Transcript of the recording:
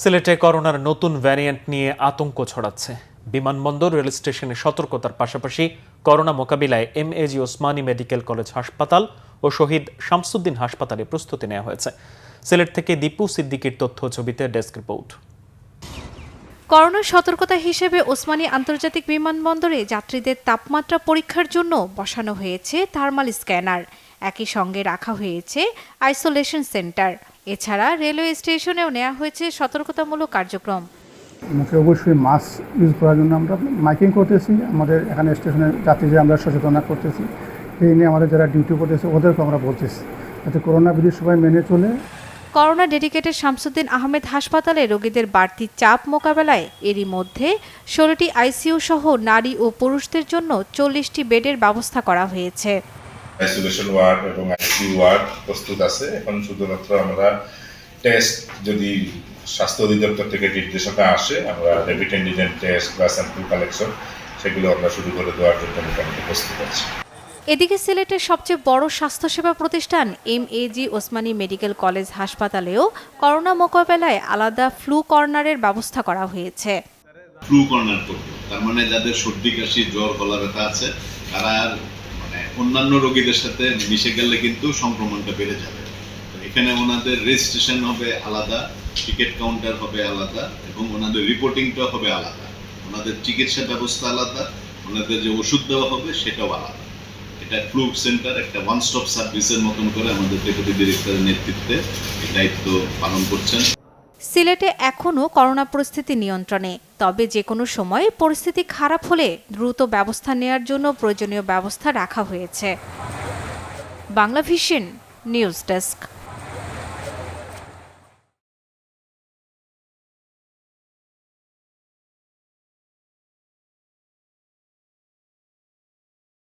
সিলেটে করোনার নতুন ভ্যারিয়েন্ট নিয়ে আতঙ্ক ছড়াচ্ছে। বিমানবন্দর, রেল স্টেশনে সতর্কতার পাশাপাশি করোনা মোকাবিলায় এমএজি ওসমানী মেডিকেল কলেজ হাসপাতাল ও শহীদ শামসুদ্দিন হাসপাতালে প্রস্তুতি নেওয়া হয়েছে। সিলেট থেকে দীপু সিদ্দিকীর তথ্য ছবিতে ডেস্ক রিপোর্ট। করোনা সতর্কতা হিসেবে ওসমানী আন্তর্জাতিক বিমানবন্দরে যাত্রীদের তাপমাত্রা পরীক্ষার জন্য বসানো হয়েছে থার্মাল স্ক্যানার। একই সঙ্গে রাখা হয়েছে আইসোলেশন সেন্টার। এছাড়া রেলওয়ে স্টেশনেও নেওয়া হয়েছে সতর্কতামূলক কার্যক্রম। মুখে অবশ্যই মাস্ক ইউজ করার জন্য আমরা মাইকিং করতেছি। আমাদের এখানে স্টেশনের যাত্রীদের আমরা সচেতনতা করতেছি। এই নিয়ে আমাদের যারা ডিউটি করতেছে ওদেরকে আমরা বলতেছি যাতে করোনা বিধি সবাই মেনে চলে। করোনা ডেডিকেটেড শামসুদ্দিন আহমেদ হাসপাতালে রোগীদের বাড়তি চাপ মোকাবেলায় এরই মধ্যে 16টি আইসিইউ সহ নারী ও পুরুষদের জন্য 40টি বেডের ব্যবস্থা করা হয়েছে। আইসোলেশন ওয়ার্ড এবং আইসিইউ ওয়ার্ড প্রস্তুত আছে। এখন শুধুমাত্র আমরা টেস্ট যদি স্বাস্থ্য অধিদপ্তর থেকে নির্দেশনা আসে, আমরা র্যাপিড অ্যান্টিজেন টেস্ট বা স্যাম্পল কালেকশন সেগুলো আমরা শুরু করে দেওয়ার জন্য মোটামুটি প্রস্তুত আছি। এদিকে সিলেটের সবচেয়ে বড় স্বাস্থ্যসেবা প্রতিষ্ঠান এমএজি ওসমানী মেডিকেল কলেজ হাসপাতালেও করোনা মোকাবেলায় আলাদা ফ্লু কর্নারের ব্যবস্থা করা হয়েছে। ফ্লু কর্নার করবে, তার মানে যাদের সর্দি কাশি জ্বর গলা ব্যথা আছে তারা অন্যান্য রোগীদের সাথে মিশে গেলে কিন্তু সংক্রমণটা বেড়ে যাবে। এখানে ওনাদের রেজিস্ট্রেশন হবে আলাদা, টিকিট কাউন্টার হবে আলাদা এবং ওনাদের রিপোর্টিংটা হবে আলাদা, ওনাদের চিকিৎসা ব্যবস্থা আলাদা, ওনাদের যে ওষুধ দেওয়া হবে সেটাও আলাদা। এটা ফ্লু সেন্টার একটা ওয়ান স্টপ সার্ভিসের মতন করে আমাদের ডেপুটি ডিরেক্টরের নেতৃত্বে এই দায়িত্ব পালন করছেন। সিলেটে এখনও করোনা পরিস্থিতি নিয়ন্ত্রণে, তবে যে কোনো সময় পরিস্থিতি খারাপ হলে দ্রুত ব্যবস্থা নেওয়ার জন্য প্রয়োজনীয় ব্যবস্থা রাখা হয়েছে। Banglavision news desk.